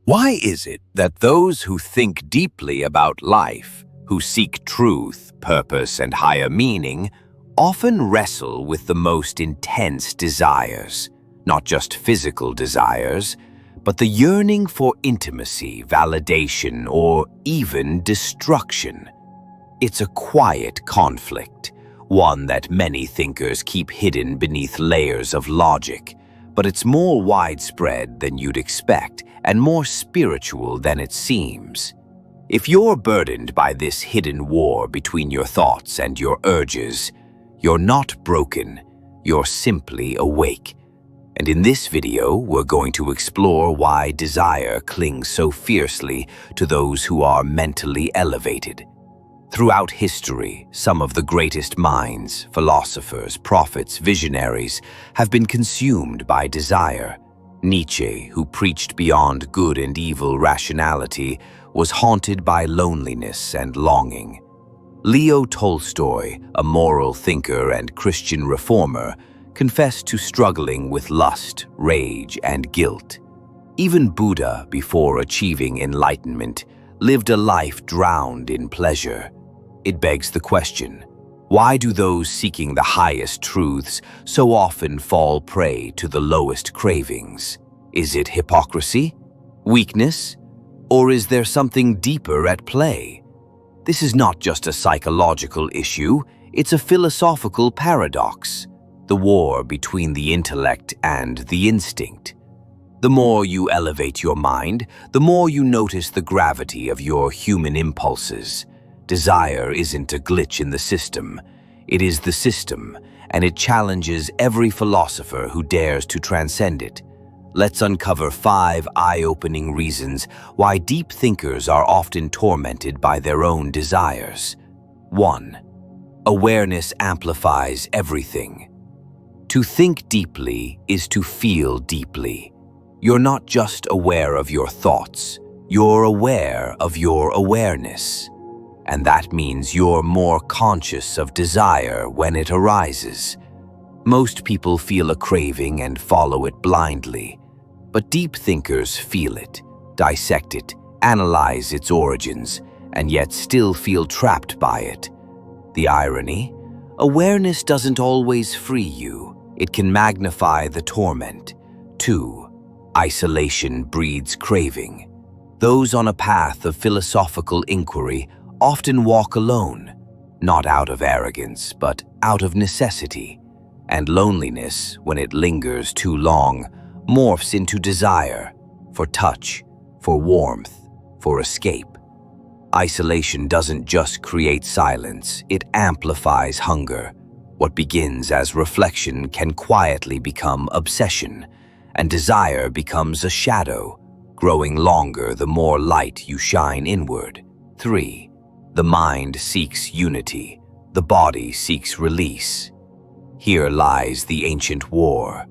Why is it that those who think deeply about life, who seek truth, purpose, and higher meaning, often wrestle with the most intense desires? Not just physical desires, but the yearning for intimacy, validation, or even destruction. It's a quiet conflict, one that many thinkers keep hidden beneath layers of logic, but it's more widespread than you'd expect and more spiritual than it seems. If you're burdened by this hidden war between your thoughts and your urges, you're not broken, you're simply awake. And in this video, we're going to explore why desire clings so fiercely to those who are mentally elevated. Throughout history, some of the greatest minds, philosophers, prophets, visionaries, have been consumed by desire. Nietzsche, who preached beyond good and evil rationality, was haunted by loneliness and longing. Leo Tolstoy, a moral thinker and Christian reformer, confessed to struggling with lust, rage, and guilt. Even Buddha, before achieving enlightenment, lived a life drowned in pleasure. It begs the question, why do those seeking the highest truths so often fall prey to the lowest cravings? Is it hypocrisy? Weakness? Or is there something deeper at play? This is not just a psychological issue, it's a philosophical paradox, the war between the intellect and the instinct. The more you elevate your mind, the more you notice the gravity of your human impulses. Desire isn't a glitch in the system, it is the system, and it challenges every philosopher who dares to transcend it. Let's uncover 5 eye-opening reasons why deep thinkers are often tormented by their own desires. 1. Awareness amplifies everything. To think deeply is to feel deeply. You're not just aware of your thoughts, you're aware of your awareness. And that means you're more conscious of desire when it arises. Most people feel a craving and follow it blindly, but deep thinkers feel it, dissect it, analyze its origins, and yet still feel trapped by it. The irony? Awareness doesn't always free you. It can magnify the torment. 2. Isolation breeds craving. Those on a path of philosophical inquiry often walk alone, not out of arrogance, but out of necessity. And loneliness, when it lingers too long, morphs into desire for touch, for warmth, for escape. Isolation doesn't just create silence, it amplifies hunger. What begins as reflection can quietly become obsession, and desire becomes a shadow, growing longer the more light you shine inward. 3. The mind seeks unity, the body seeks release. Here lies the ancient war.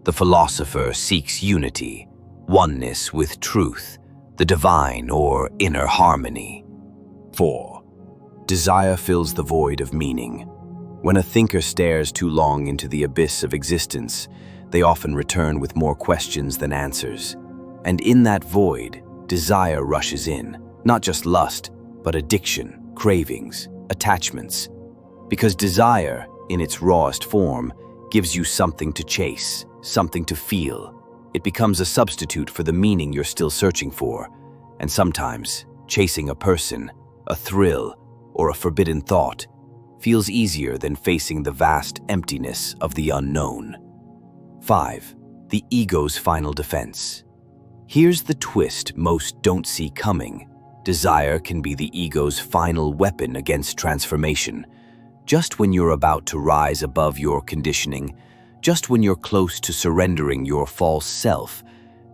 The philosopher seeks unity, oneness with truth, the divine or inner harmony. 4. Desire fills the void of meaning. When a thinker stares too long into the abyss of existence, they often return with more questions than answers. And in that void, desire rushes in, not just lust, but addiction, cravings, attachments. Because desire, in its rawest form, gives you something to chase, something to feel. It becomes a substitute for the meaning you're still searching for. And sometimes, chasing a person, a thrill, or a forbidden thought feels easier than facing the vast emptiness of the unknown. 5. The ego's final defense. Here's the twist most don't see coming. Desire can be the ego's final weapon against transformation. Just when you're about to rise above your conditioning, just when you're close to surrendering your false self,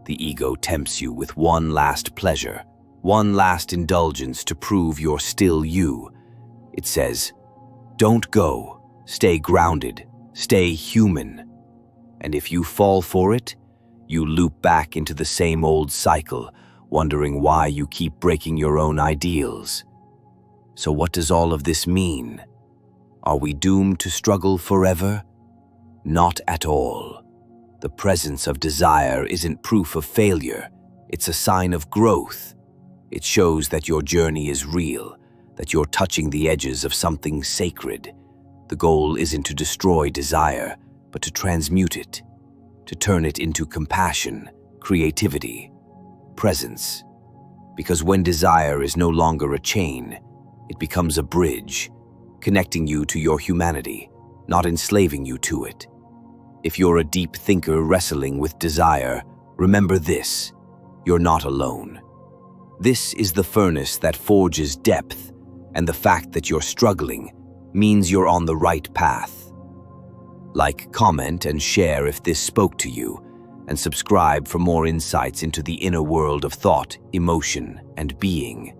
the ego tempts you with one last pleasure, one last indulgence to prove you're still you. It says, "Don't go, stay grounded, stay human." And if you fall for it, you loop back into the same old cycle, wondering why you keep breaking your own ideals. So what does all of this mean? Are we doomed to struggle forever? Not at all. The presence of desire isn't proof of failure, It's a sign of growth. It shows that your journey is real, that you're touching the edges of something sacred. The goal isn't to destroy desire, but to transmute it, to turn it into compassion, creativity, presence. Because when desire is no longer a chain, it becomes a bridge, connecting you to your humanity, not enslaving you to it. If you're a deep thinker wrestling with desire, remember this: you're not alone. This is the furnace that forges depth, and the fact that you're struggling means you're on the right path. Like, comment, and share if this spoke to you, and subscribe for more insights into the inner world of thought, emotion, and being.